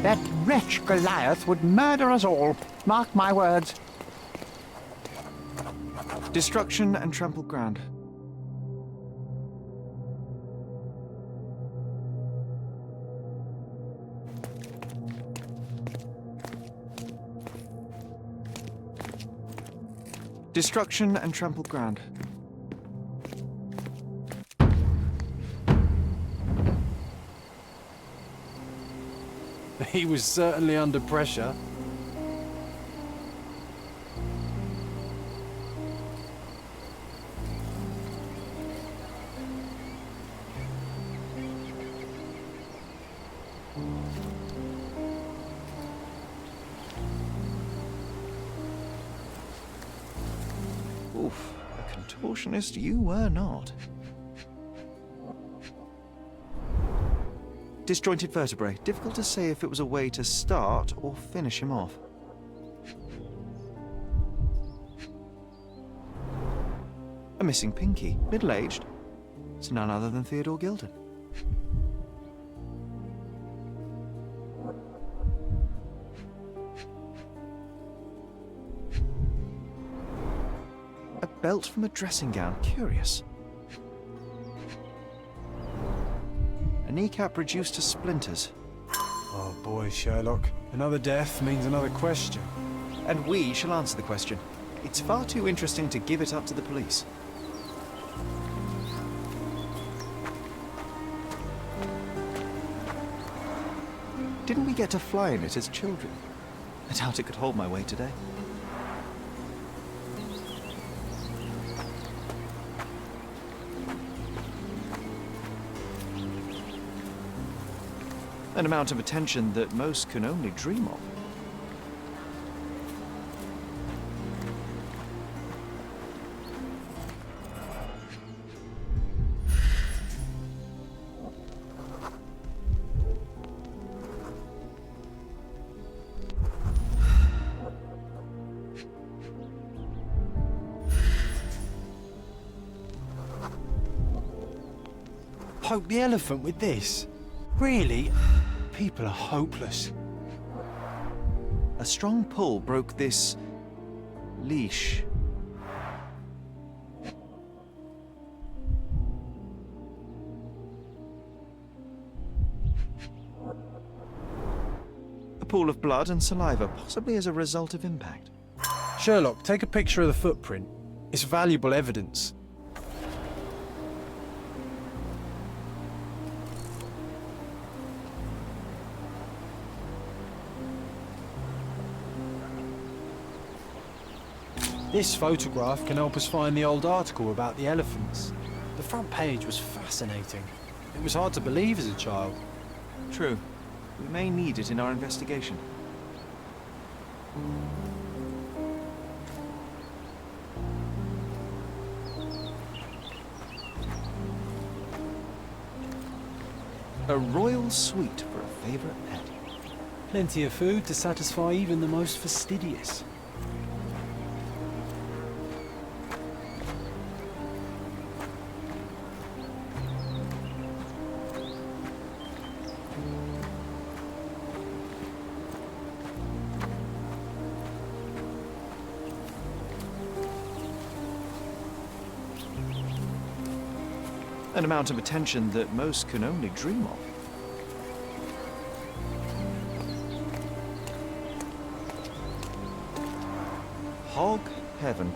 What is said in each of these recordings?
That wretch Goliath would murder us all. Mark my words. Destruction and trampled ground. Destruction and trampled ground. He was certainly under pressure. Oof, a contortionist you were not. Disjointed vertebrae. Difficult to say if it was a way to start or finish him off. A missing pinky. Middle-aged. It's none other than Theodore Gilden. A belt from a dressing gown. Curious. A kneecap reduced to splinters. Oh boy, Sherlock. Another death means another question. And we shall answer the question. It's far too interesting to give it up to the police. Didn't we get to fly in it as children? I doubt it could hold my weight today. An amount of attention that most can only dream of. Poke the elephant with this? Really? People are hopeless. A strong pull broke this leash. A pool of blood and saliva, possibly as a result of impact. Sherlock, take a picture of the footprint. It's valuable evidence. This photograph can help us find the old article about the elephants. The front page was fascinating. It was hard to believe as a child. True. We may need it in our investigation. A royal suite for a favourite pet. Plenty of food to satisfy even the most fastidious. An amount of attention that most can only dream of. Hog heaven.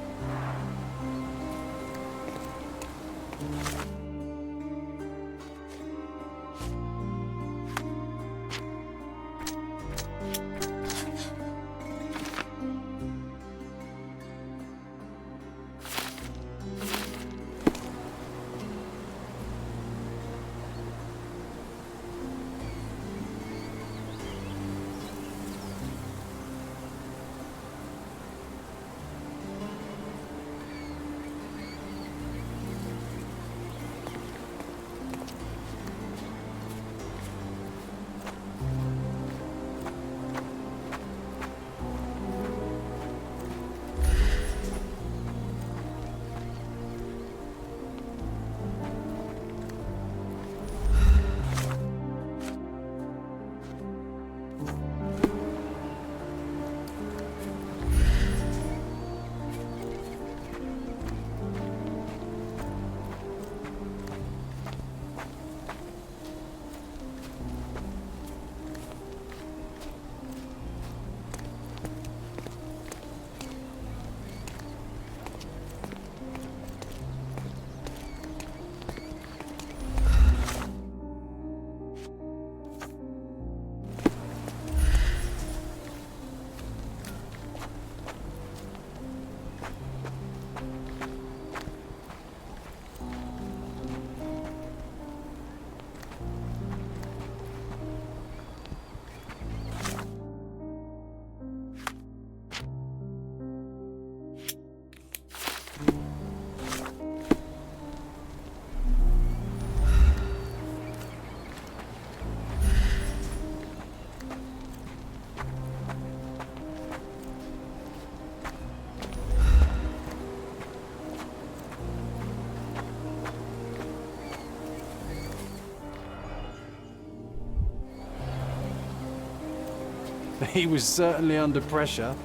He was certainly under pressure.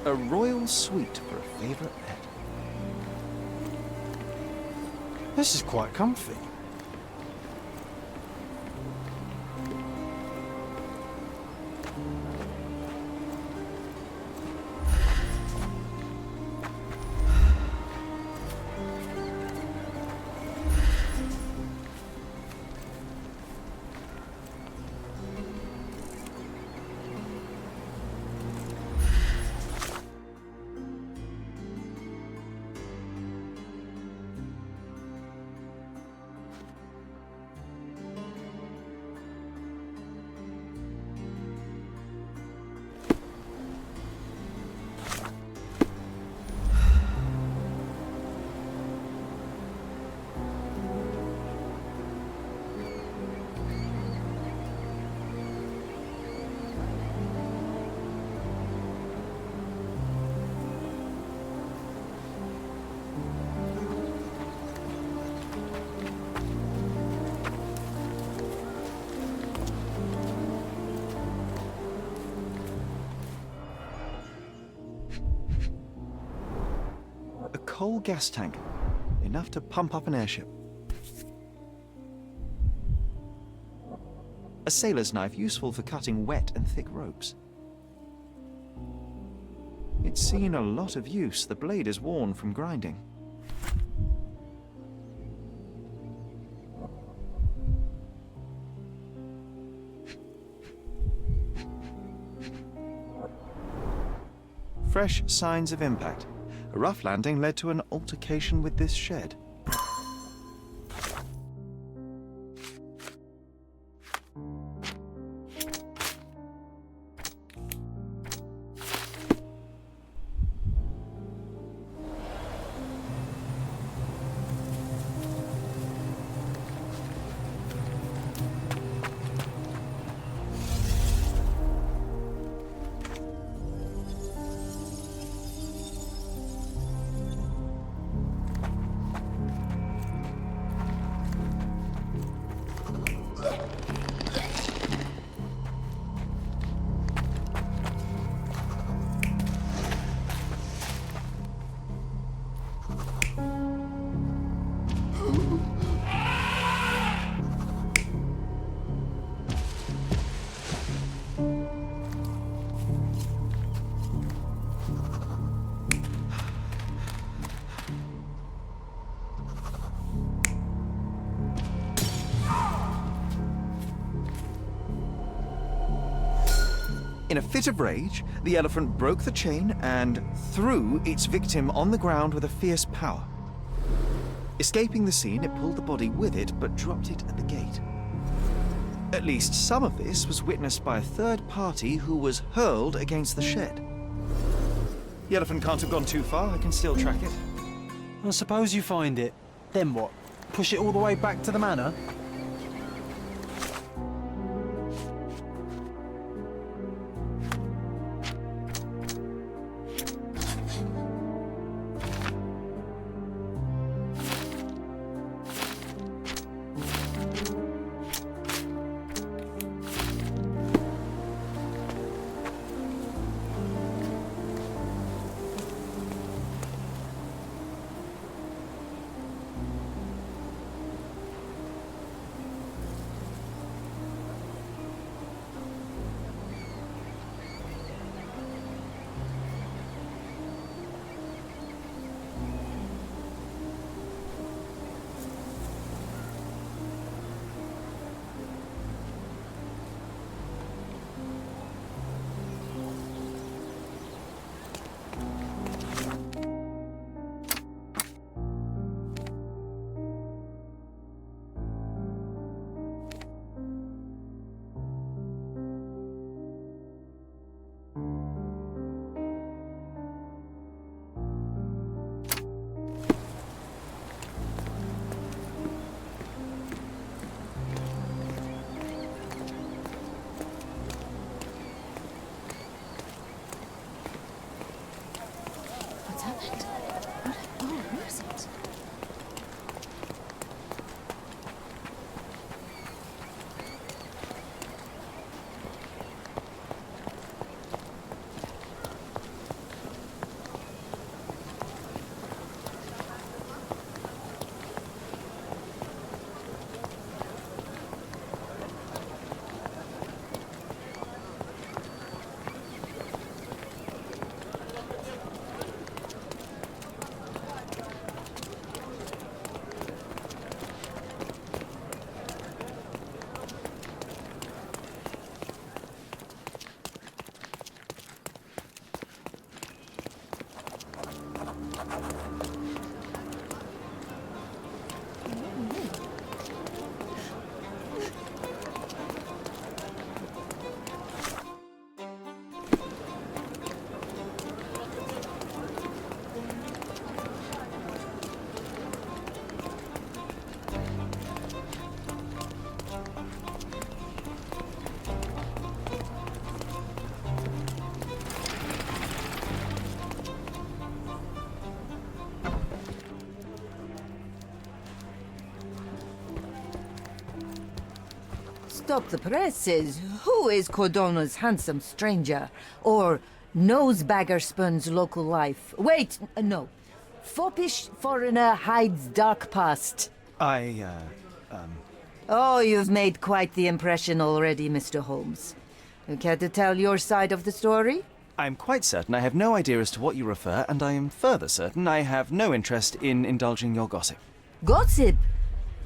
A royal suite for a favourite pet. This is quite comfy. A coal gas tank, enough to pump up an airship. A sailor's knife, useful for cutting wet and thick ropes. It's seen a lot of use. The blade is worn from grinding. Fresh signs of impact. A rough landing led to an altercation with this shed. In a fit of rage, the elephant broke the chain and threw its victim on the ground with a fierce power. Escaping the scene, it pulled the body with it, but dropped it at the gate. At least some of this was witnessed by a third party who was hurled against the shed. The elephant can't have gone too far. I can still track it. I suppose you find it. Then what? Push it all the way back to the manor? Stop the presses. Who is Cordona's handsome stranger? Or nosebagger spurns local life? Wait, no. Foppish foreigner hides dark past. Oh, you've made quite the impression already, Mr. Holmes. You care to tell your side of the story? I'm quite certain I have no idea as to what you refer, and I am further certain I have no interest in indulging your gossip. Gossip?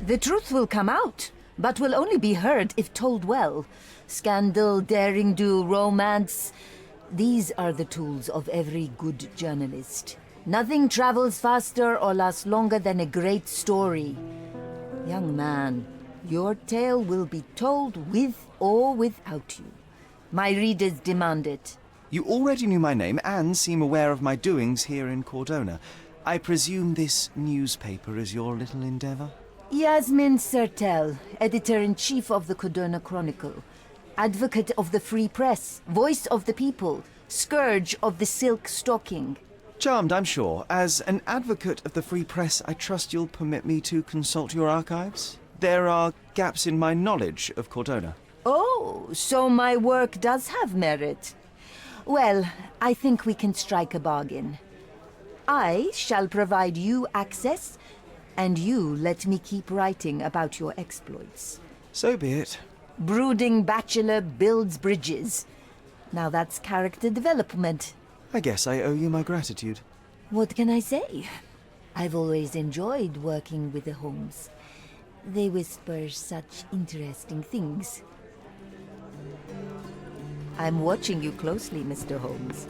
The truth will come out, but will only be heard if told well. Scandal, daring-do, romance. These are the tools of every good journalist. Nothing travels faster or lasts longer than a great story. Young man, your tale will be told with or without you. My readers demand it. You already knew my name and seem aware of my doings here in Cordona. I presume this newspaper is your little endeavor? Yasmin Sertel, editor-in-chief of the Cordona Chronicle. Advocate of the free press, voice of the people, scourge of the silk stocking. Charmed, I'm sure. As an advocate of the free press, I trust you'll permit me to consult your archives? There are gaps in my knowledge of Cordona. Oh, so my work does have merit. Well, I think we can strike a bargain. I shall provide you access, and you let me keep writing about your exploits. So be it. Brooding bachelor builds bridges. Now that's character development. I guess I owe you my gratitude. What can I say? I've always enjoyed working with the Holmes. They whisper such interesting things. I'm watching you closely, Mr. Holmes.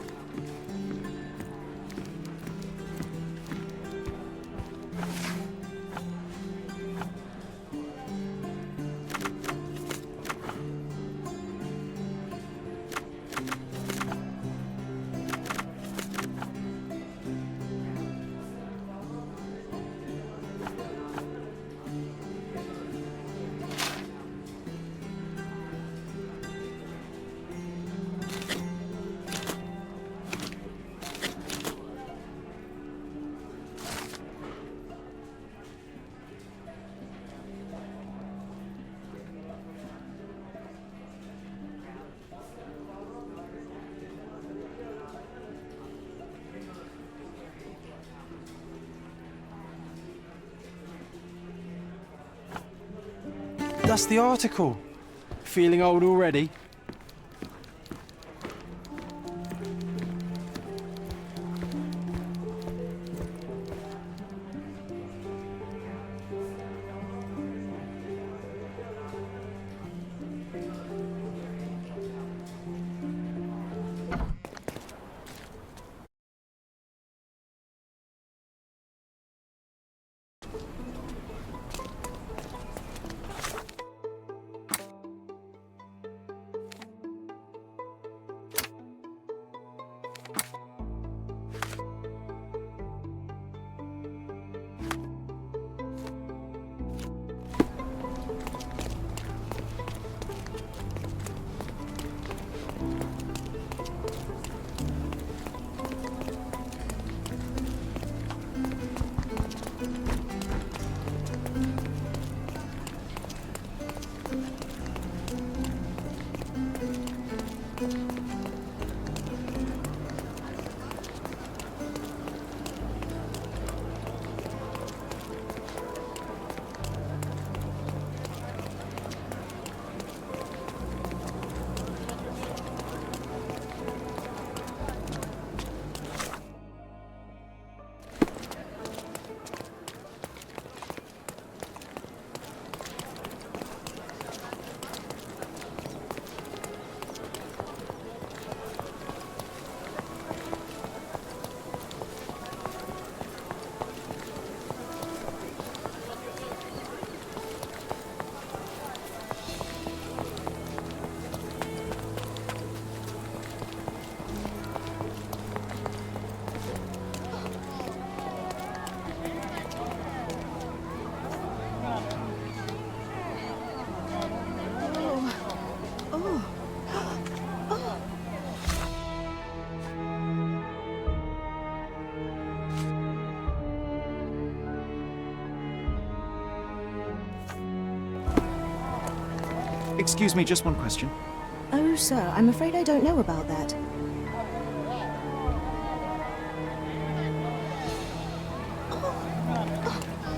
That's the article. Feeling old already? Excuse me, just one question. Oh, sir, I'm afraid I don't know about that.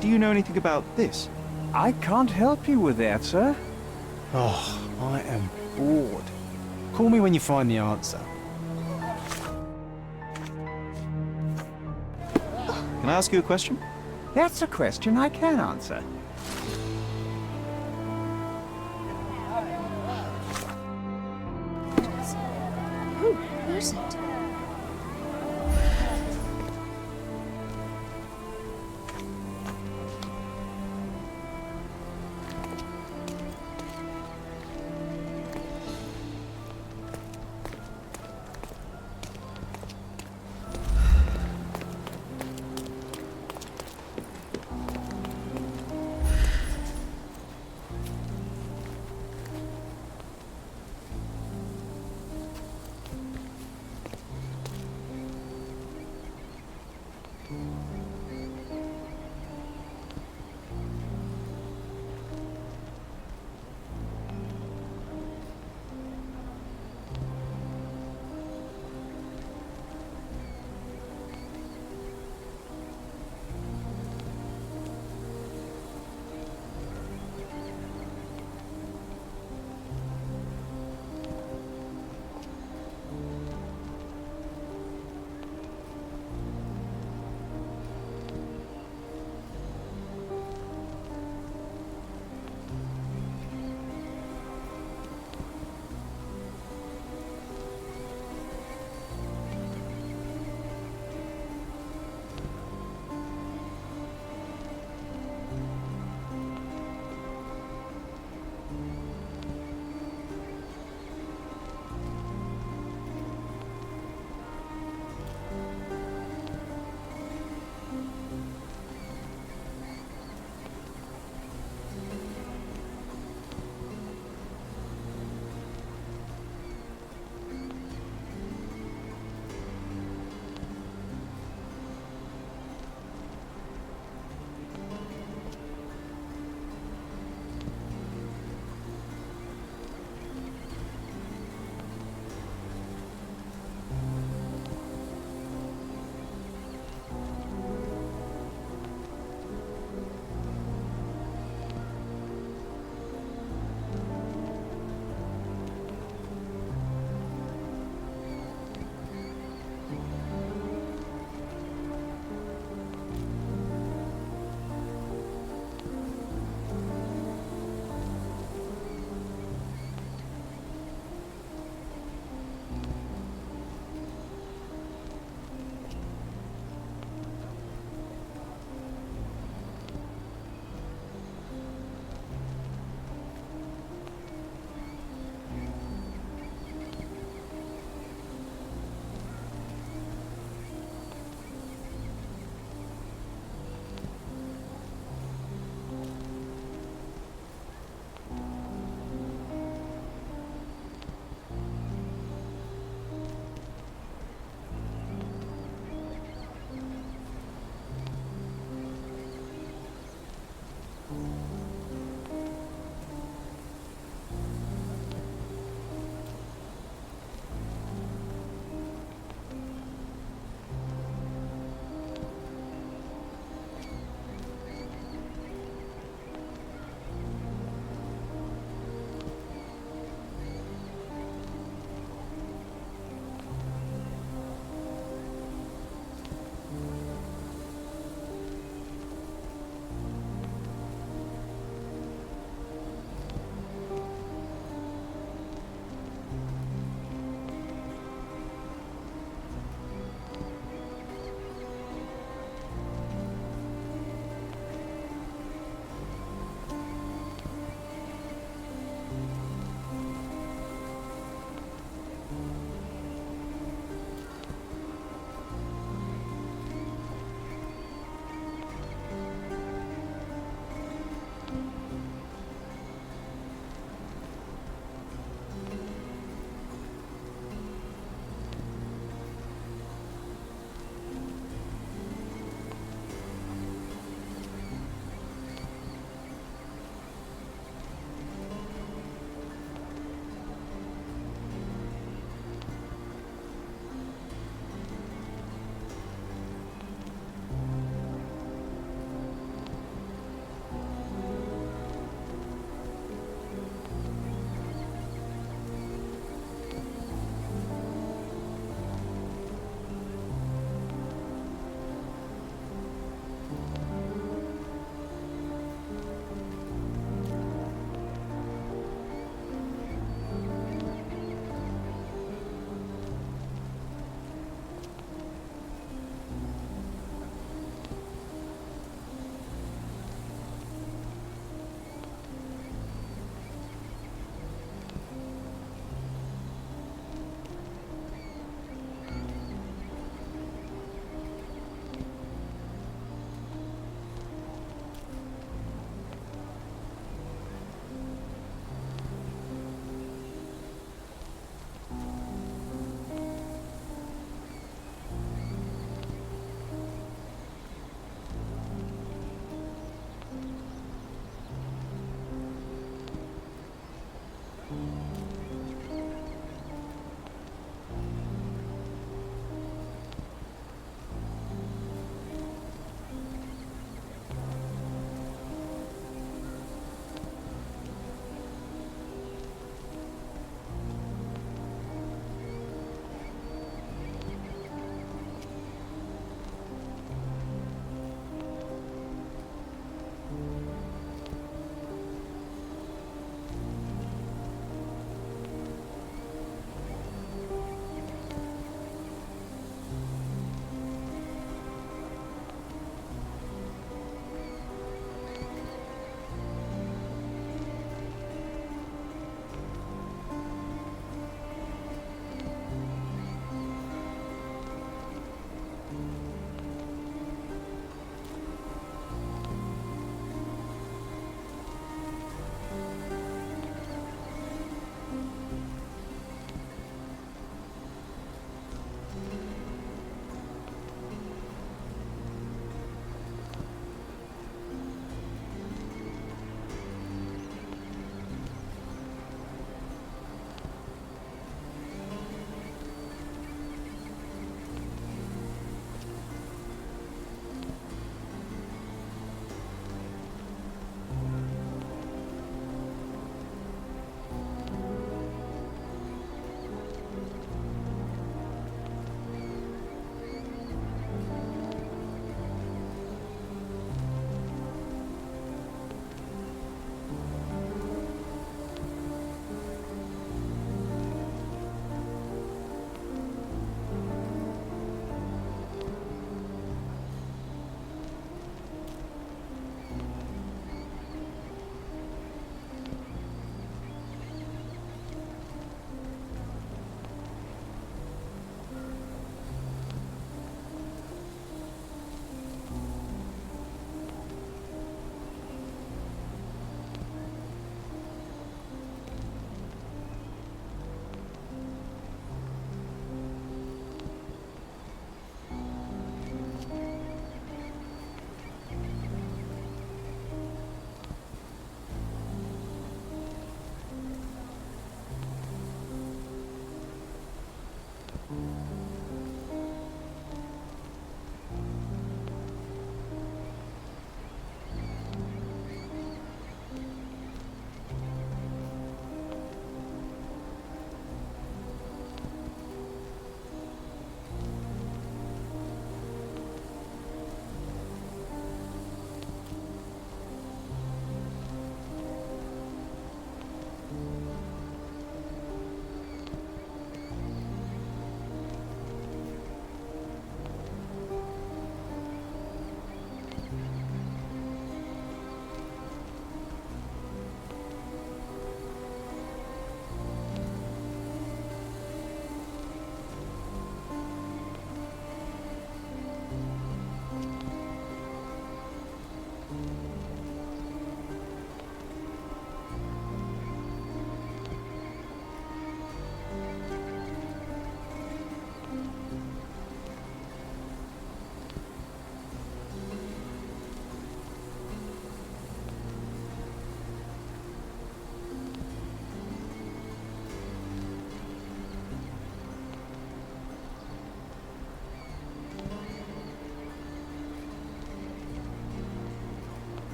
Do you know anything about this? I can't help you with that, sir. Oh, I am bored. Call me when you find the answer. Can I ask you a question? That's a question I can answer. Oh, who's it?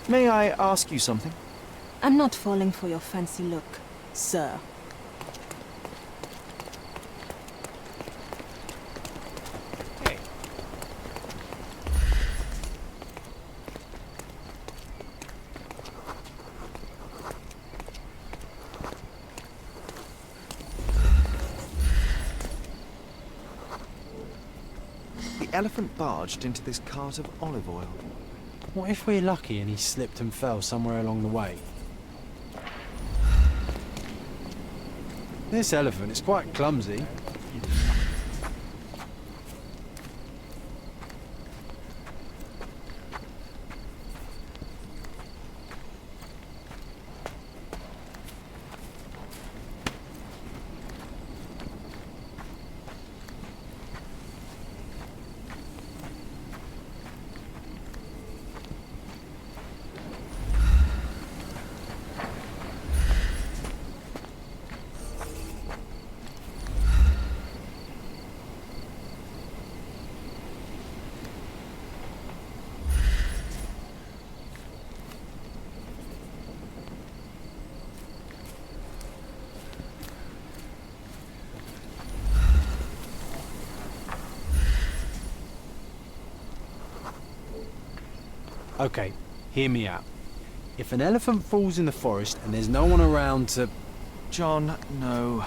May I ask you something? I'm not falling for your fancy look, sir. The elephant barged into this cart of olive oil. What if we're lucky and he slipped and fell somewhere along the way? This elephant is quite clumsy. Okay, hear me out. If an elephant falls in the forest and there's no one around to... John, no.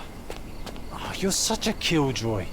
Oh, you're such a killjoy.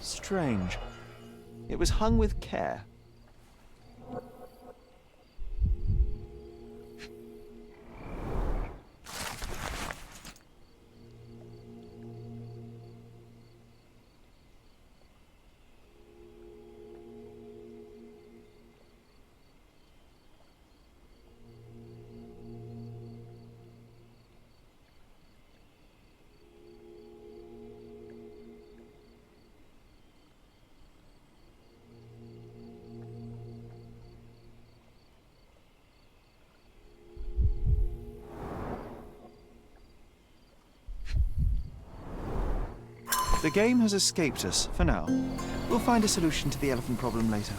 Strange. It was hung with care. The game has escaped us for now. We'll find a solution to the elephant problem later.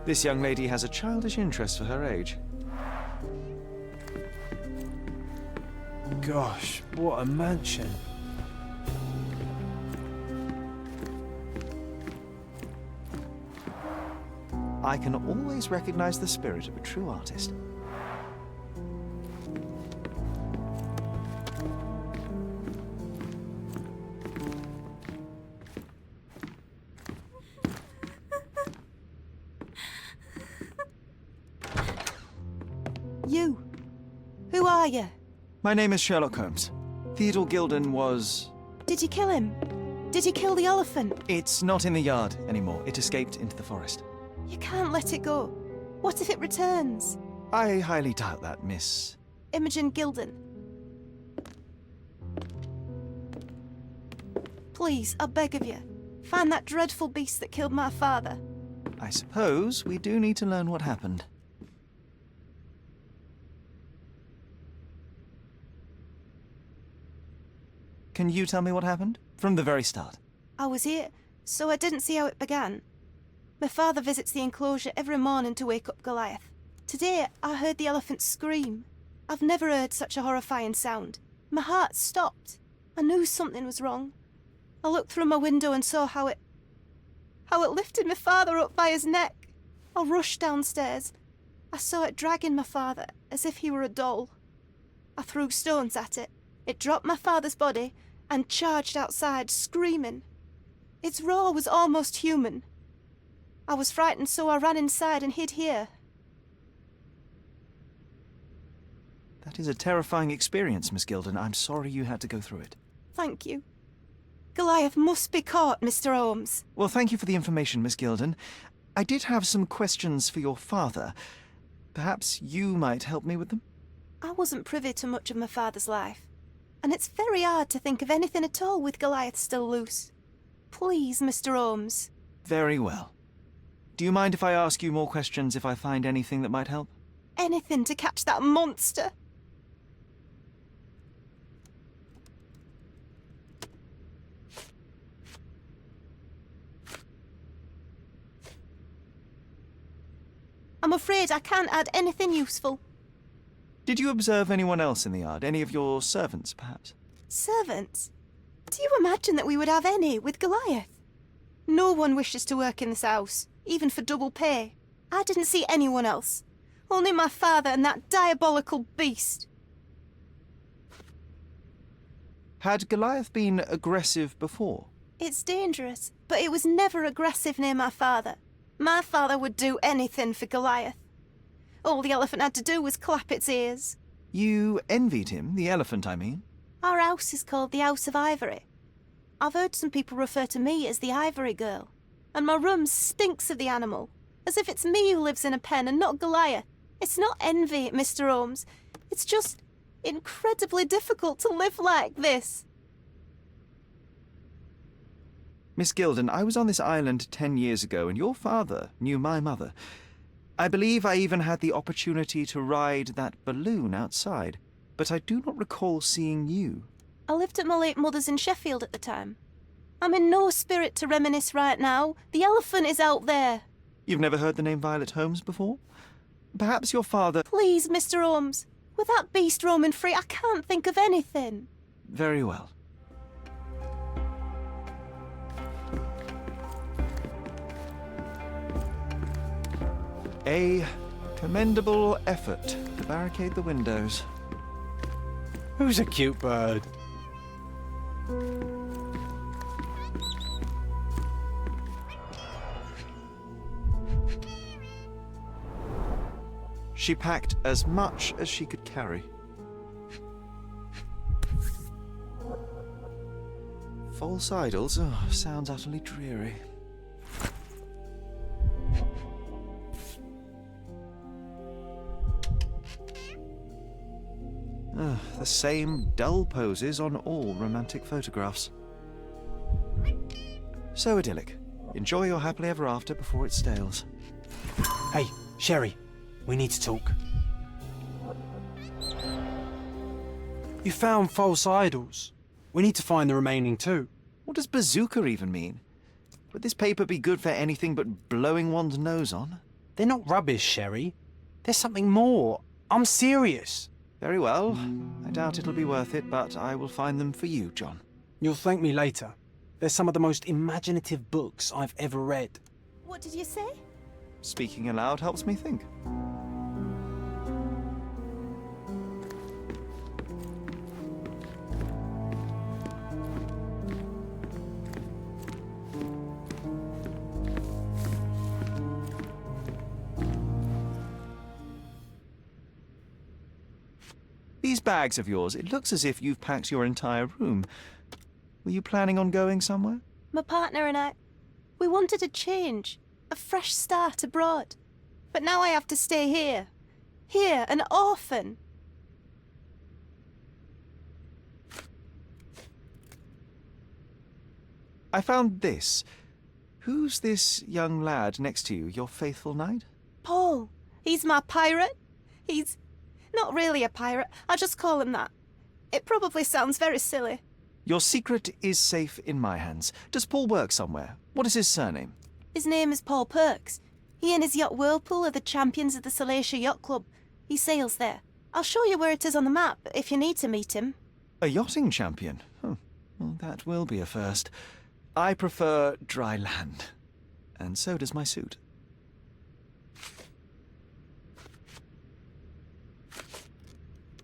This young lady has a childish interest for her age. Gosh, what a mansion. I can always recognize the spirit of a true artist. You. Who are you? My name is Sherlock Holmes. Theodore Gilden was... Did you kill him? Did you kill the elephant? It's not in the yard anymore. It escaped into the forest. You can't let it go. What if it returns? I highly doubt that, Miss... Imogen Gilden. Please, I beg of you, find that dreadful beast that killed my father. I suppose we do need to learn what happened. Can you tell me what happened? From the very start. I was here, so I didn't see how it began. My father visits the enclosure every morning to wake up Goliath. Today, I heard the elephant scream. I've never heard such a horrifying sound. My heart stopped. I knew something was wrong. I looked through my window and saw how it lifted my father up by his neck. I rushed downstairs. I saw it dragging my father as if he were a doll. I threw stones at it. It dropped my father's body and charged outside, screaming. Its roar was almost human. I was frightened, so I ran inside and hid here. That is a terrifying experience, Miss Gilden. I'm sorry you had to go through it. Thank you. Goliath must be caught, Mr. Holmes. Well, thank you for the information, Miss Gilden. I did have some questions for your father. Perhaps you might help me with them? I wasn't privy to much of my father's life, and it's very hard to think of anything at all with Goliath still loose. Please, Mr. Holmes. Very well. Do you mind if I ask you more questions if I find anything that might help? Anything to catch that monster. I'm afraid I can't add anything useful. Did you observe anyone else in the yard? Any of your servants, perhaps? Servants? Do you imagine that we would have any with Goliath? No one wishes to work in this house, even for double pay. I didn't see anyone else. Only my father and that diabolical beast. Had Goliath been aggressive before? It's dangerous, but it was never aggressive near my father. My father would do anything for Goliath. All the elephant had to do was clap its ears. You envied him, the elephant, I mean? Our house is called the House of Ivory. I've heard some people refer to me as the Ivory Girl, and my room stinks of the animal, as if it's me who lives in a pen and not Goliath. It's not envy, Mr. Holmes. It's just incredibly difficult to live like this. Miss Gilden, I was on this island 10 years ago, and your father knew my mother. I believe I even had the opportunity to ride that balloon outside, but I do not recall seeing you. I lived at my late mother's in Sheffield at the time. I'm in no spirit to reminisce right now. The elephant is out there. You've never heard the name Violet Holmes before? Perhaps your father... Please, Mr. Holmes. With that beast roaming free, I can't think of anything. Very well. A commendable effort to barricade the windows. Who's a cute bird? She packed as much as she could carry. False idols? Oh, sounds utterly dreary. The same dull poses on all romantic photographs. So idyllic. Enjoy your happily ever after before it stales. Hey, Sherry, We need to talk. You found false idols. We need to find the remaining two. What does bazooka even mean? Would this paper be good for anything but blowing one's nose on? They're not rubbish, Sherry. There's something more. I'm serious. Very well. I doubt it'll be worth it, but I will find them for you, John. You'll thank me later. They're some of the most imaginative books I've ever read. What did you say? Speaking aloud helps me think. These bags of yours, it looks as if you've packed your entire room. Were you planning on going somewhere? My partner and I, we wanted a change, a fresh start abroad. But now I have to stay here. Here, an orphan. I found this. Who's this young lad next to you, your faithful knight? Paul, he's my pirate. He's not really a pirate, I just call him that. It probably sounds very silly. Your secret is safe in my hands. Does Paul work somewhere? What is his surname? His name is Paul Perks. He and his yacht Whirlpool are the champions of the Salacia Yacht Club. He sails there. I'll show you where it is on the map if you need to meet him. A yachting champion? Well, that will be a first. I prefer dry land. And so does my suit.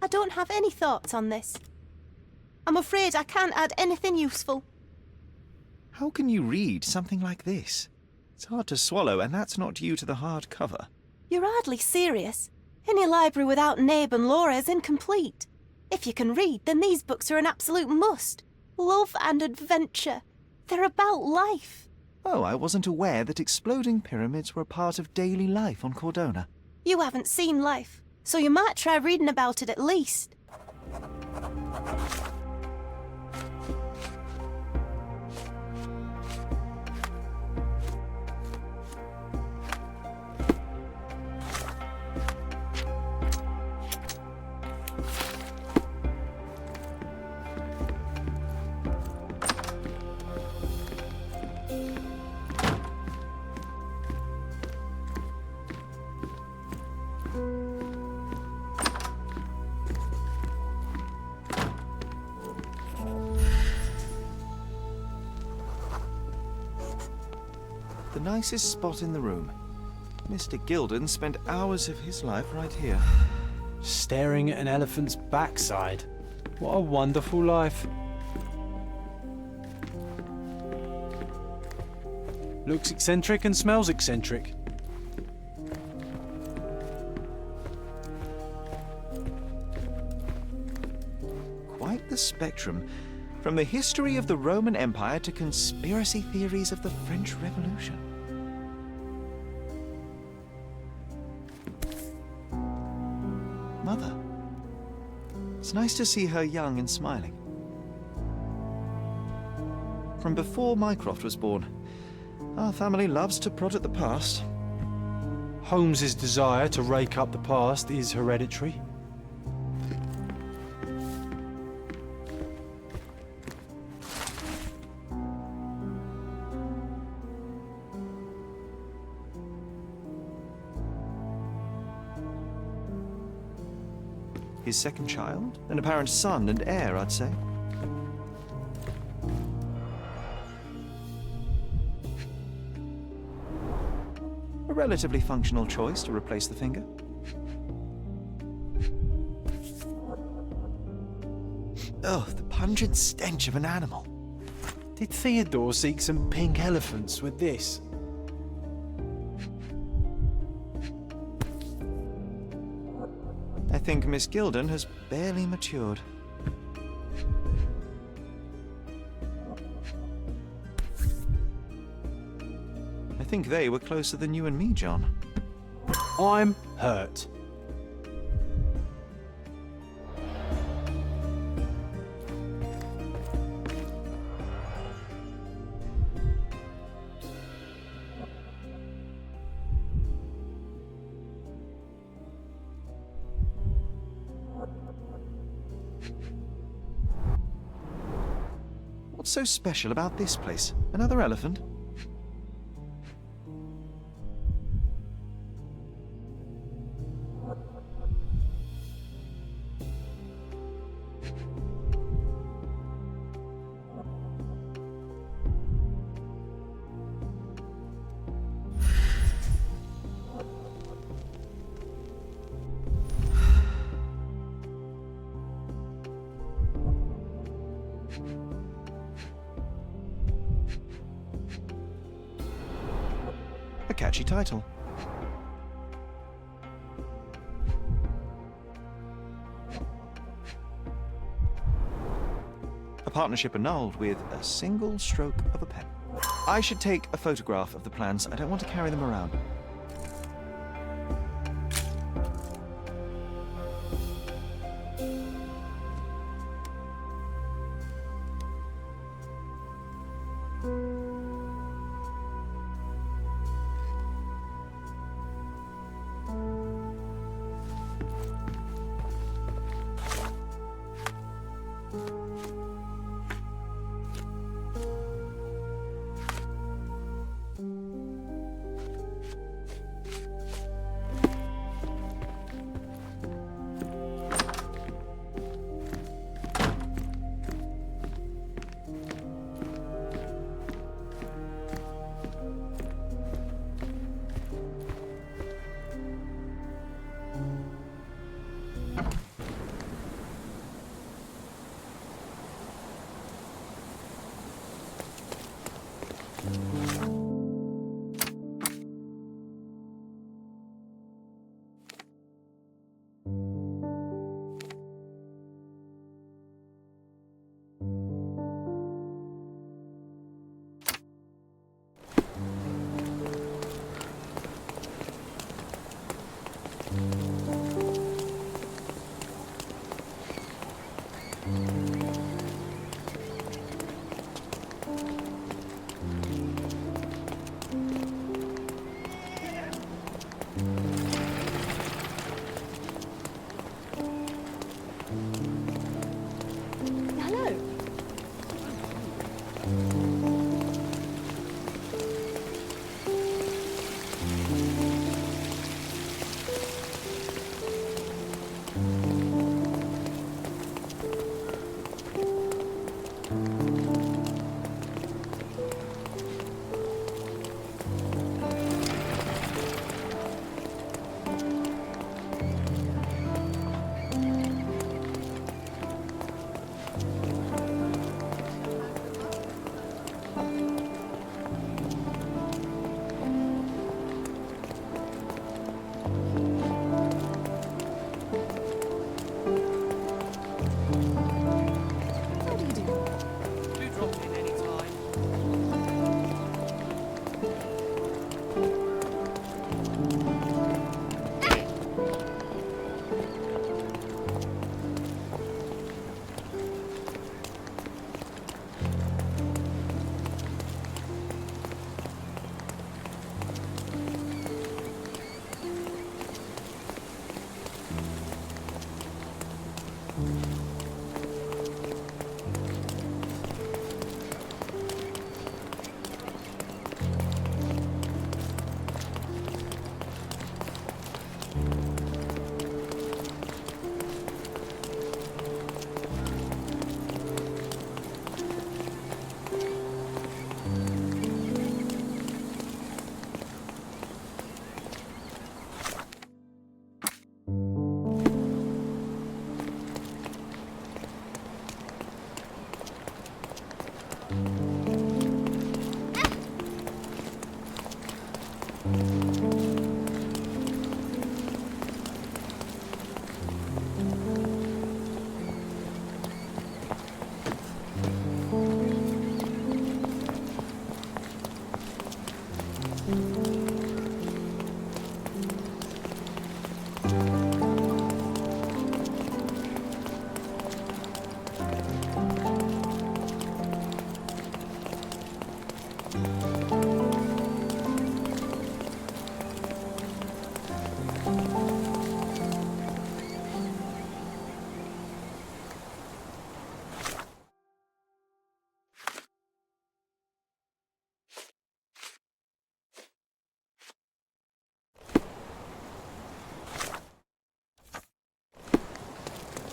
I don't have any thoughts on this. I'm afraid I can't add anything useful. How can you read something like this? It's hard to swallow, and that's not due to the hard cover. You're hardly serious. Any library without Nabe and Laura is incomplete. If you can read, then these books are an absolute must. Love and adventure. They're about life. Oh, I wasn't aware that exploding pyramids were a part of daily life on Cordona. You haven't seen life, so you might try reading about it at least. The nicest spot in the room. Mr. Gilden spent hours of his life right here. Staring at an elephant's backside. What a wonderful life. Looks eccentric and smells eccentric. Quite the spectrum. From the history of the Roman Empire to conspiracy theories of the French Revolution. Mother. It's nice to see her young and smiling. From before Mycroft was born, our family loves to prod at the past. Holmes's desire to rake up the past is hereditary. His second child? An apparent son and heir, I'd say. A relatively functional choice to replace the finger. Oh, the pungent stench of an animal. Did Theodore seek some pink elephants with this? I think Miss Gilden has barely matured. I think they were closer than you and me, John. I'm hurt. What's so special about this place? Another elephant? A catchy title. A partnership annulled with a single stroke of a pen. I should take a photograph of the plans. I don't want to carry them around.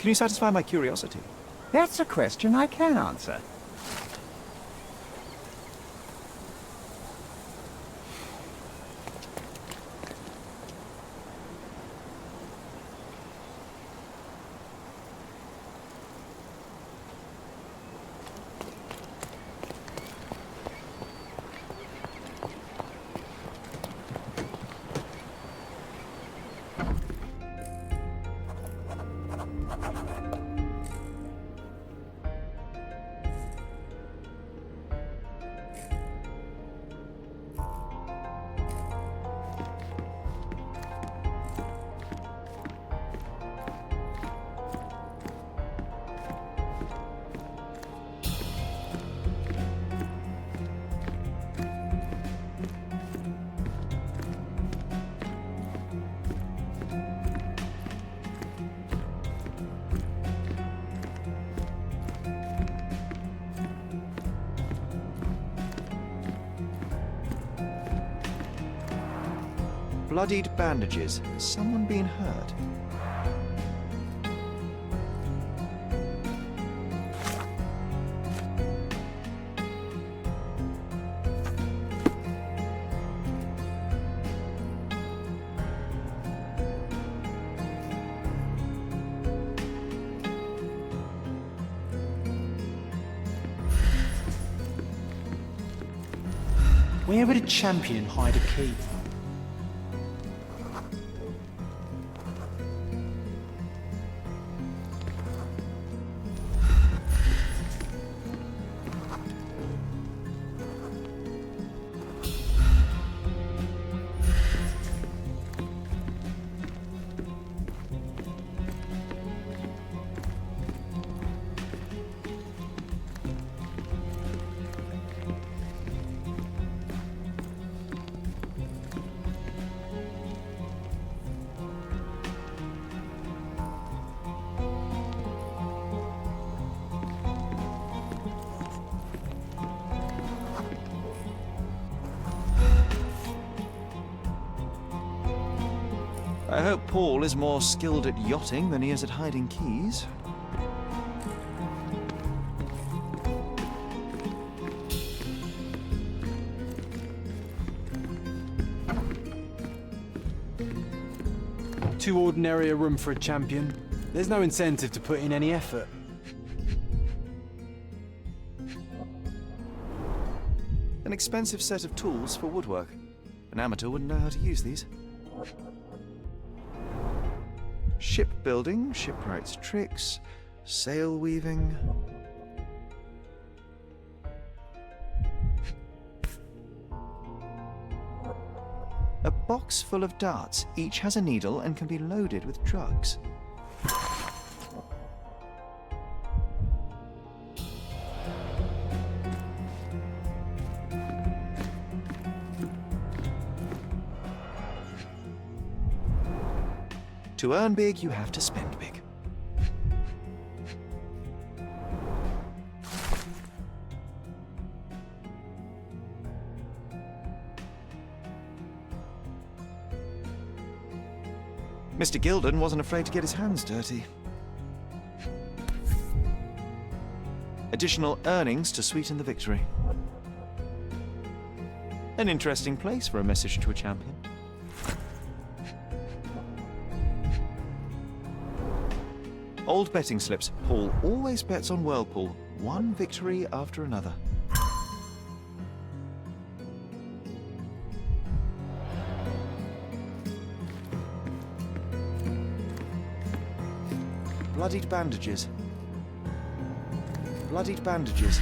Can you satisfy my curiosity? That's a question I can answer. Bloodied bandages. Has someone been hurt? Where would a champion hide a key? I hope Paul is more skilled at yachting than he is at hiding keys. Too ordinary a room for a champion. There's no incentive to put in any effort. An expensive set of tools for woodwork. An amateur wouldn't know how to use these. Shipbuilding, shipwright's tricks, sail weaving. A box full of darts. Each has a needle and can be loaded with drugs. To earn big, you have to spend big. Mr. Gilden wasn't afraid to get his hands dirty. Additional earnings to sweeten the victory. An interesting place for a message to a champion. Old betting slips. Paul always bets on Whirlpool. One victory after another. Bloodied bandages. Bloodied bandages.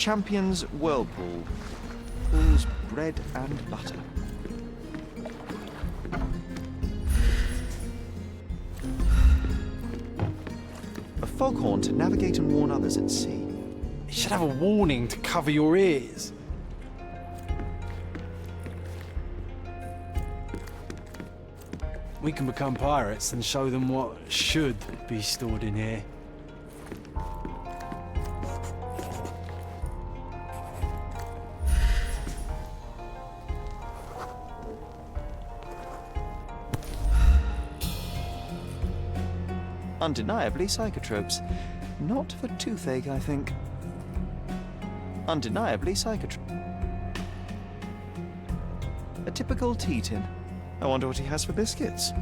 Champion's Whirlpool. Pulls bread and butter. A foghorn to navigate and warn others at sea. It should have a warning to cover your ears. We can become pirates and show them what should be stored in here. Undeniably psychotropes. Not for toothache, I think. Undeniably psychotrope. A typical tea tin. I wonder what he has for biscuits.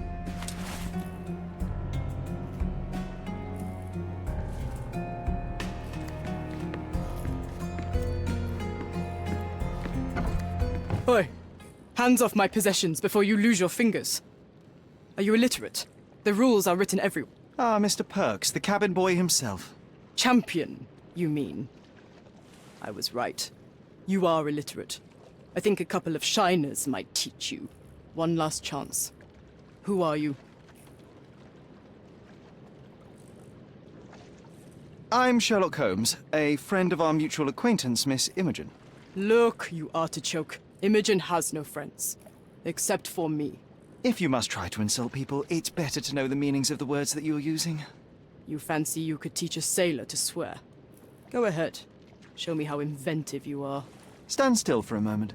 Oi! Hands off my possessions before you lose your fingers. Are you illiterate? The rules are written everywhere. Ah, Mr. Perks, the cabin boy himself. Champion, you mean? I was right. You are illiterate. I think a couple of shiners might teach you. One last chance. Who are you? I'm Sherlock Holmes, a friend of our mutual acquaintance, Miss Imogen. Look, you artichoke. Imogen has no friends. Except for me. If you must try to insult people, it's better to know the meanings of the words that you're using. You fancy you could teach a sailor to swear? Go ahead. Show me how inventive you are. Stand still for a moment.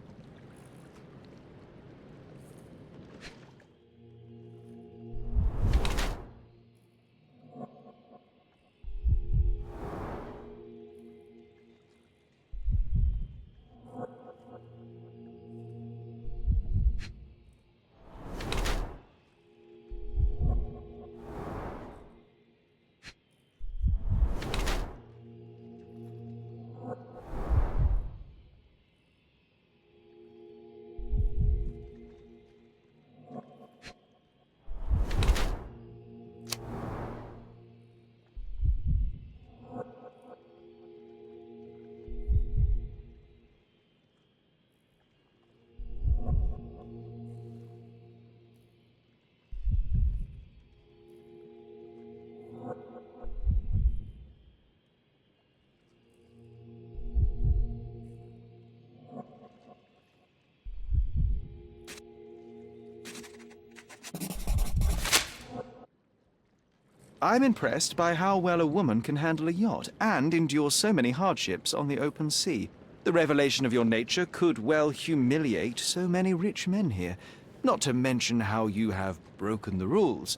I'm impressed by how well a woman can handle a yacht and endure so many hardships on the open sea. The revelation of your nature could well humiliate so many rich men here, not to mention how you have broken the rules.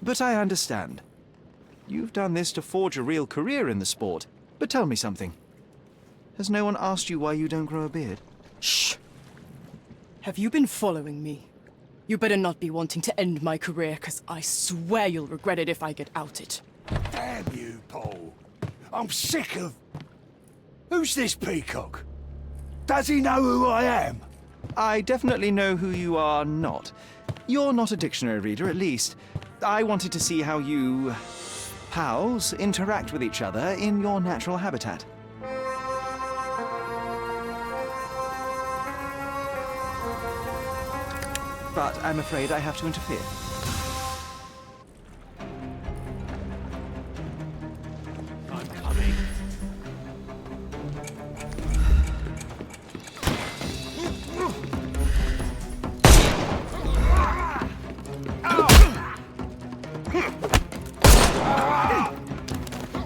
But I understand. You've done this to forge a real career in the sport. But tell me something. Has no one asked you why you don't grow a beard? Shh! Have you been following me? You better not be wanting to end my career, 'cause I swear you'll regret it if I get outed. Damn you, Paul. I'm sick of... Who's this peacock? Does he know who I am? I definitely know who you are not. You're not a dictionary reader, at least. I wanted to see how you... pals interact with each other in your natural habitat. But I'm afraid I have to interfere. I'm coming.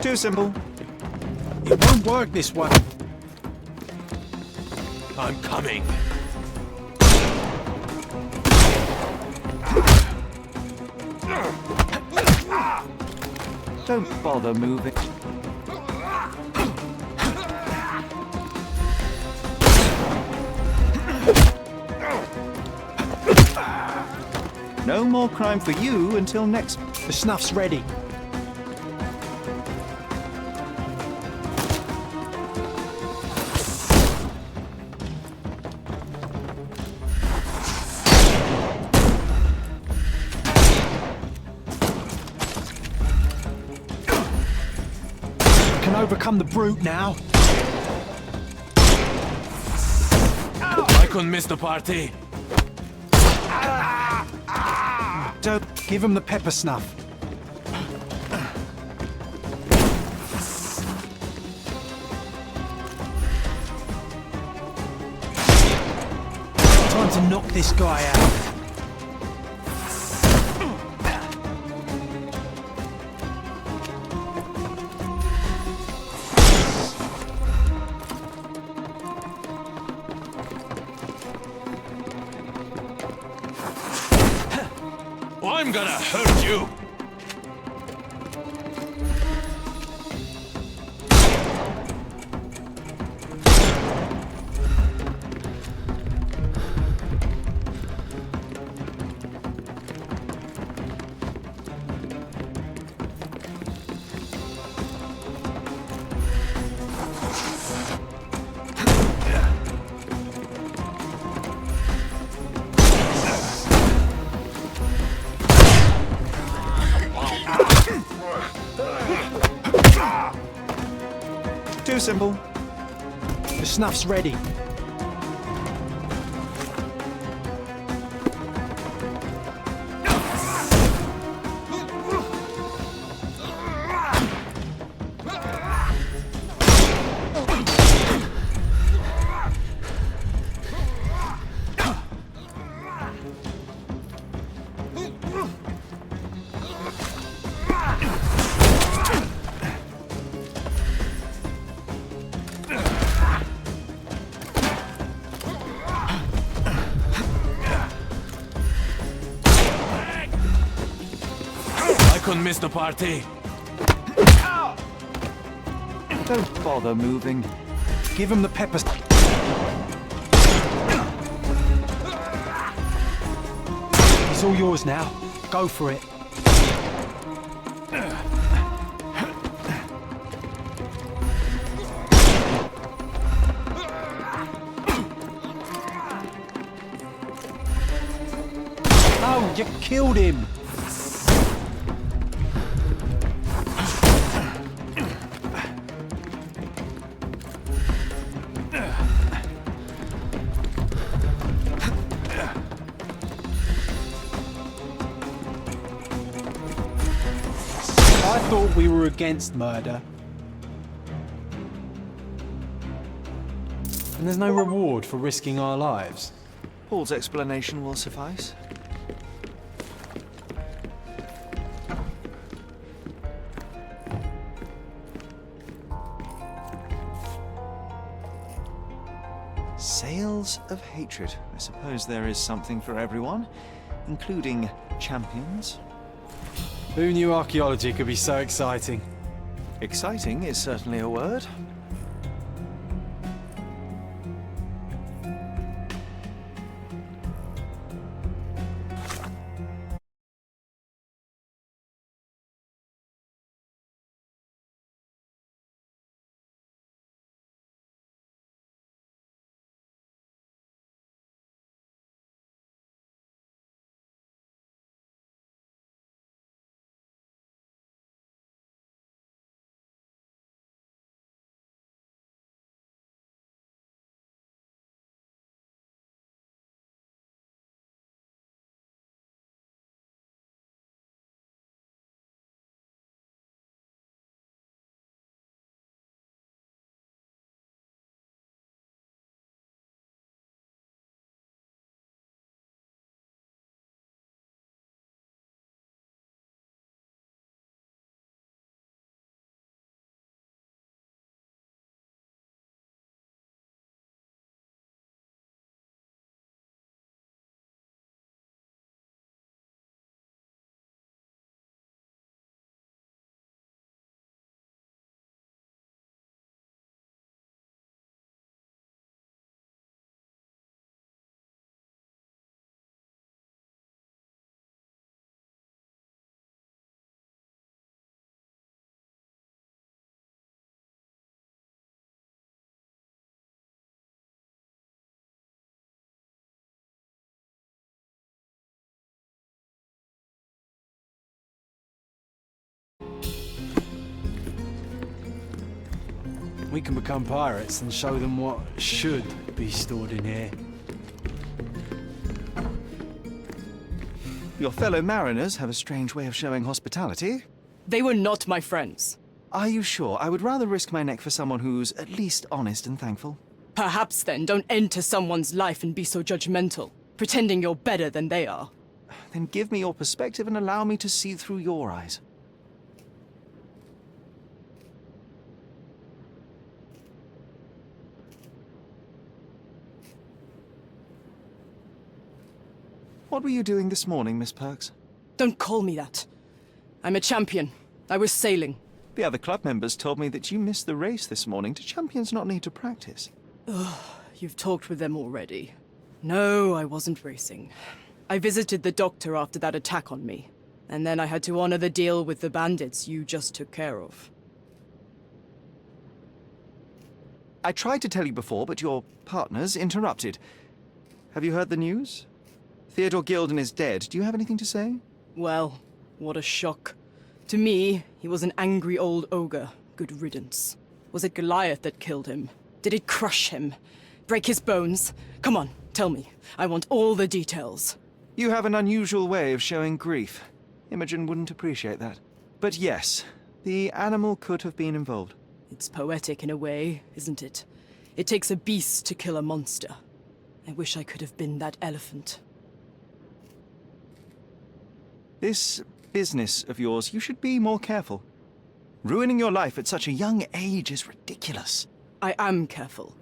Too simple. It won't work this way. I'm coming. Don't bother moving. No more crime for you until next... The snuff's ready. Can overcome the brute now. I couldn't miss the party. Don't give him the pepper snuff. Time to knock this guy out. I'm gonna hurt you! Too simple. The snuff's ready. Couldn't miss the party. Don't bother moving. Give him the pepper. He's all yours now. Go for it. Oh, you killed him. I thought we were against murder. And there's no reward for risking our lives. Paul's explanation will suffice. Sales of hatred. I suppose there is something for everyone, including champions. Who knew archaeology could be so exciting? Exciting is certainly a word. We can become pirates and show them what should be stored in here. Your fellow mariners have a strange way of showing hospitality. They were not my friends. Are you sure? I would rather risk my neck for someone who's at least honest and thankful. Perhaps then don't enter someone's life and be so judgmental, pretending you're better than they are. Then give me your perspective and allow me to see through your eyes. What were you doing this morning, Miss Perks? Don't call me that. I'm a champion. I was sailing. The other club members told me that you missed the race this morning. Do champions not need to practice? You've talked with them already. No, I wasn't racing. I visited the doctor after that attack on me. And then I had to honor the deal with the bandits you just took care of. I tried to tell you before, but your partners interrupted. Have you heard the news? Theodore Gilden is dead. Do you have anything to say? Well, what a shock. To me, he was an angry old ogre. Good riddance. Was it Goliath that killed him? Did it crush him? Break his bones? Come on, tell me. I want all the details. You have an unusual way of showing grief. Imogen wouldn't appreciate that. But yes, the animal could have been involved. It's poetic in a way, isn't it? It takes a beast to kill a monster. I wish I could have been that elephant. This business of yours, you should be more careful. Ruining your life at such a young age is ridiculous. I am careful.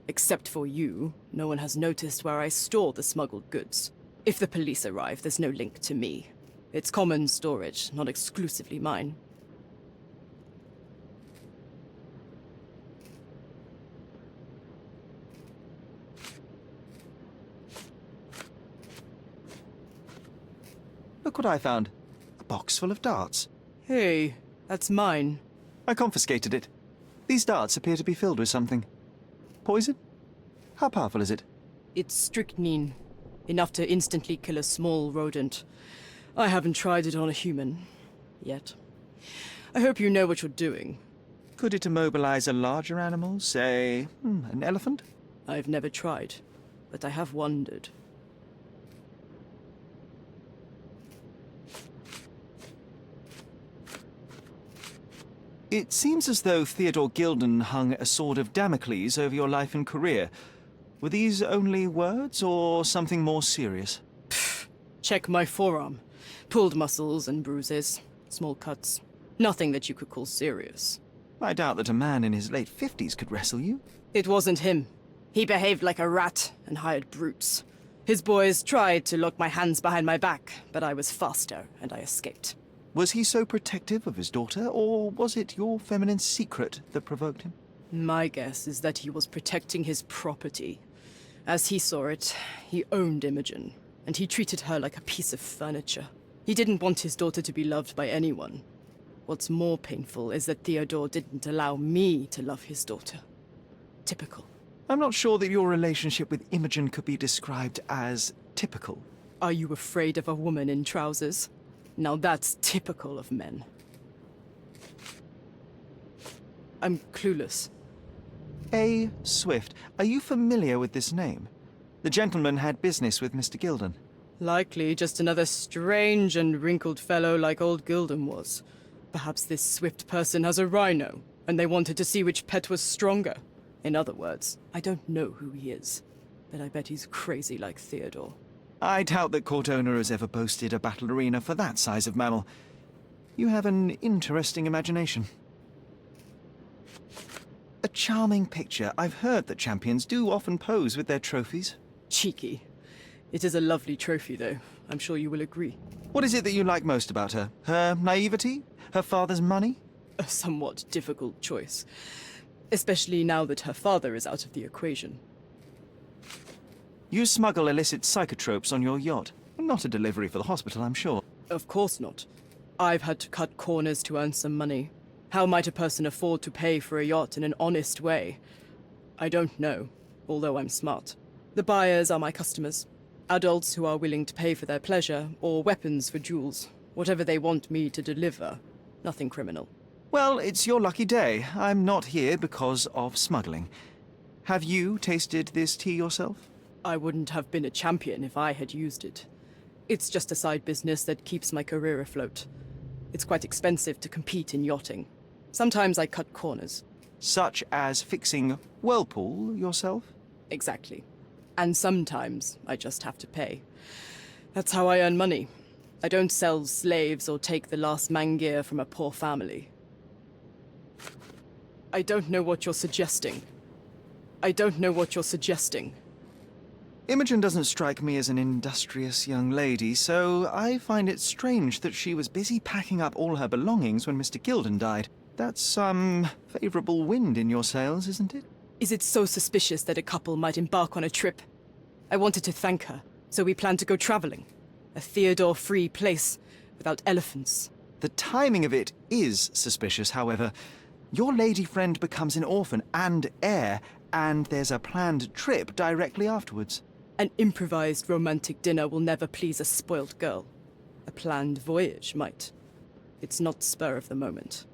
Except for you, no one has noticed where I store the smuggled goods. If the police arrive, there's no link to me. It's common storage, not exclusively mine. Look what I found. A box full of darts. Hey, that's mine. I confiscated it. These darts appear to be filled with something. Poison? How powerful is it? It's strychnine. Enough to instantly kill a small rodent. I haven't tried it on a human. Yet. I hope you know what you're doing. Could it immobilize a larger animal, say, an elephant? I've never tried, but I have wondered. It seems as though Theodore Gilden hung a sword of Damocles over your life and career. Were these only words, or something more serious? Check my forearm. Pulled muscles and bruises. Small cuts. Nothing that you could call serious. I doubt that a man in his late 50s could wrestle you. It wasn't him. He behaved like a rat and hired brutes. His boys tried to lock my hands behind my back, but I was faster and I escaped. Was he so protective of his daughter, or was it your feminine secret that provoked him? My guess is that he was protecting his property. As he saw it, he owned Imogen, and he treated her like a piece of furniture. He didn't want his daughter to be loved by anyone. What's more painful is that Theodore didn't allow me to love his daughter. Typical. I'm not sure that your relationship with Imogen could be described as typical. Are you afraid of a woman in trousers? Now that's typical of men. I'm clueless. A. Swift. Are you familiar with this name? The gentleman had business with Mr. Gilden. Likely just another strange and wrinkled fellow like old Gilden was. Perhaps this Swift person has a rhino, and they wanted to see which pet was stronger. In other words, I don't know who he is, but I bet he's crazy like Theodore. I doubt that court owner has ever boasted a battle arena for that size of mammal. You have an interesting imagination. A charming picture. I've heard that champions do often pose with their trophies. Cheeky. It is a lovely trophy, though. I'm sure you will agree. What is it that you like most about her? Her naivety? Her father's money? A somewhat difficult choice. Especially now that her father is out of the equation. You smuggle illicit psychotropes on your yacht. Not a delivery for the hospital, I'm sure. Of course not. I've had to cut corners to earn some money. How might a person afford to pay for a yacht in an honest way? I don't know, although I'm smart. The buyers are my customers. Adults who are willing to pay for their pleasure, or weapons for jewels. Whatever they want me to deliver. Nothing criminal. Well, it's your lucky day. I'm not here because of smuggling. Have you tasted this tea yourself? I wouldn't have been a champion if I had used it. It's just a side business that keeps my career afloat. It's quite expensive to compete in yachting. Sometimes I cut corners. Such as fixing whirlpool yourself? Exactly. And sometimes I just have to pay. That's how I earn money. I don't sell slaves or take the last mangear from a poor family. I don't know what you're suggesting. I don't know what you're suggesting. Imogen doesn't strike me as an industrious young lady, so I find it strange that she was busy packing up all her belongings when Mr. Gilden died. That's some favourable wind in your sails, isn't it? Is it so suspicious that a couple might embark on a trip? I wanted to thank her, so we planned to go travelling. A Theodore-free place, without elephants. The timing of it is suspicious, however. Your lady friend becomes an orphan and heir, and there's a planned trip directly afterwards. An improvised romantic dinner will never please a spoilt girl. A planned voyage might. It's not spur of the moment.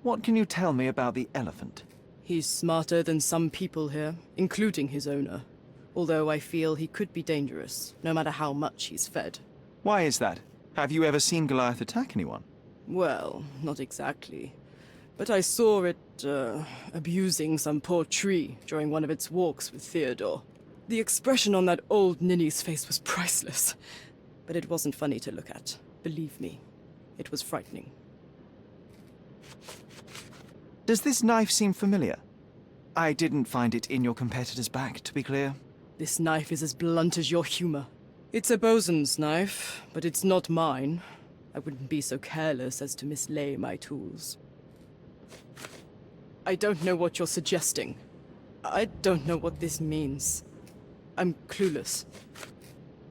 What can you tell me about the elephant? He's smarter than some people here, including his owner. Although I feel he could be dangerous, no matter how much he's fed. Why is that? Have you ever seen Goliath attack anyone? Well, not exactly. But I saw it, abusing some poor tree during one of its walks with Theodore. The expression on that old ninny's face was priceless. But it wasn't funny to look at. Believe me, it was frightening. Does this knife seem familiar? I didn't find it in your competitor's back, to be clear. This knife is as blunt as your humor. It's a bosun's knife, but it's not mine. I wouldn't be so careless as to mislay my tools. I don't know what you're suggesting. I don't know what this means. I'm clueless.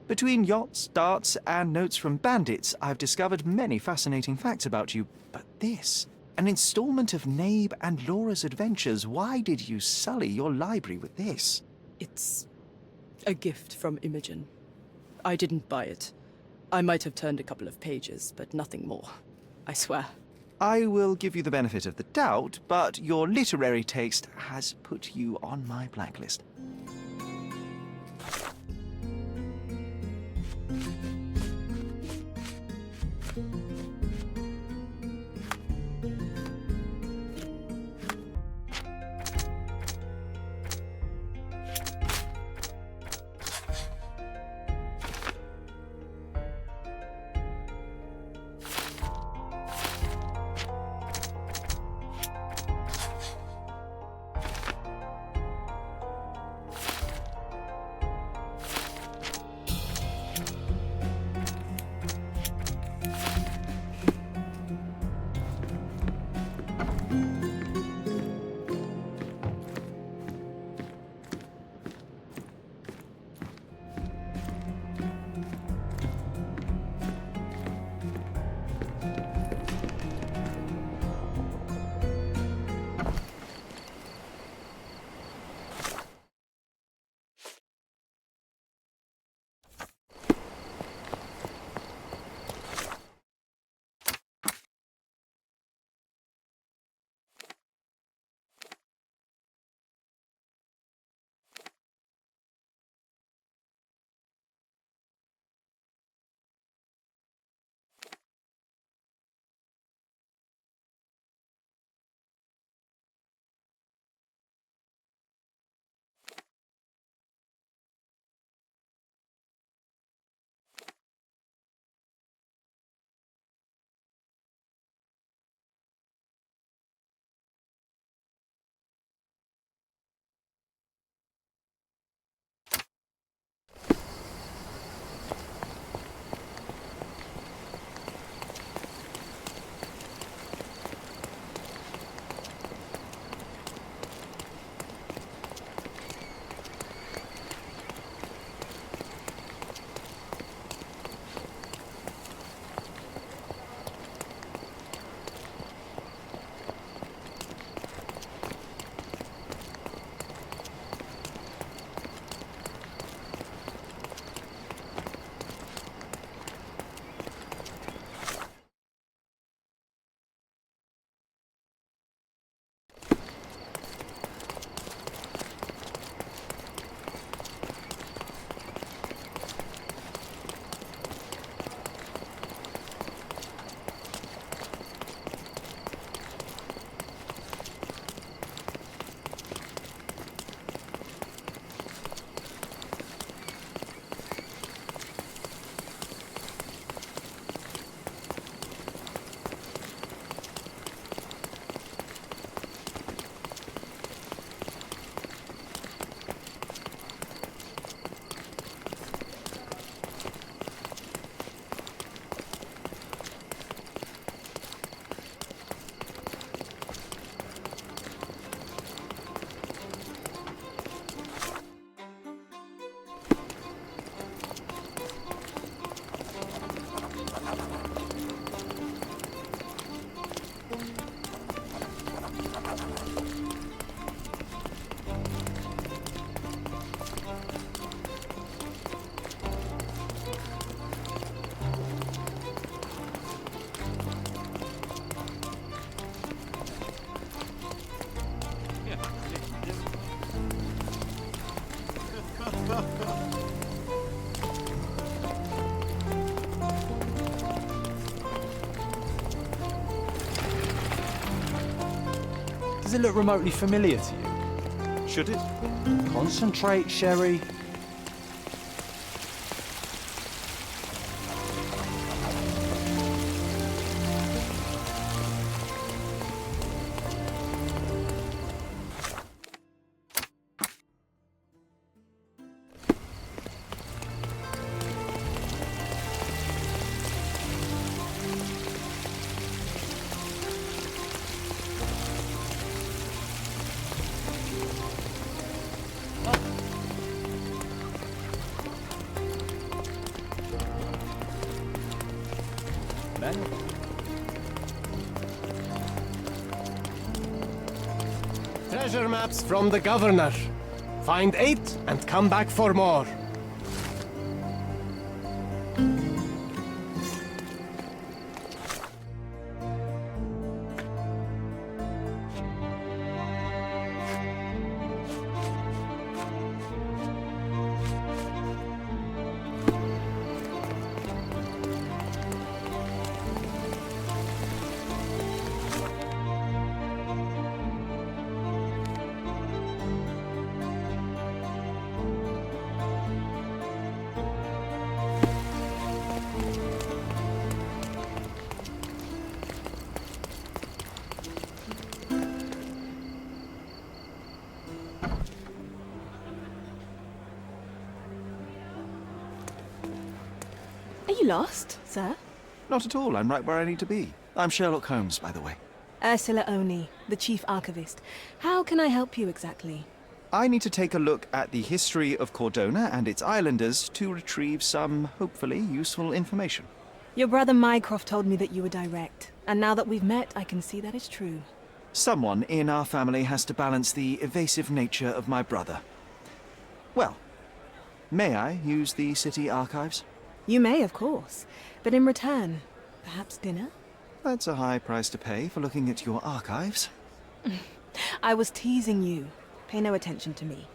Between yachts, darts, and notes from bandits, I've discovered many fascinating facts about you. But this, an installment of Nabe and Laura's adventures. Why did you sully your library with this? It's a gift from Imogen. I didn't buy it. I might have turned a couple of pages, but nothing more. I swear. I will give you the benefit of the doubt, but your literary taste has put you on my blacklist. Does it look remotely familiar to you? Should it? Concentrate, Sherry. Treasure maps from the governor. Find 8 and come back for more. Are you lost, sir? Not at all. I'm right where I need to be. I'm Sherlock Holmes, by the way. Ursula Oni, the chief archivist. How can I help you exactly? I need to take a look at the history of Cordona and its islanders to retrieve some, hopefully, useful information. Your brother Mycroft told me that you were direct, and now that we've met, I can see that is true. Someone in our family has to balance the evasive nature of my brother. Well, may I use the city archives? You may, of course, but in return, perhaps dinner? That's a high price to pay for looking at your archives. I was teasing you. Pay no attention to me.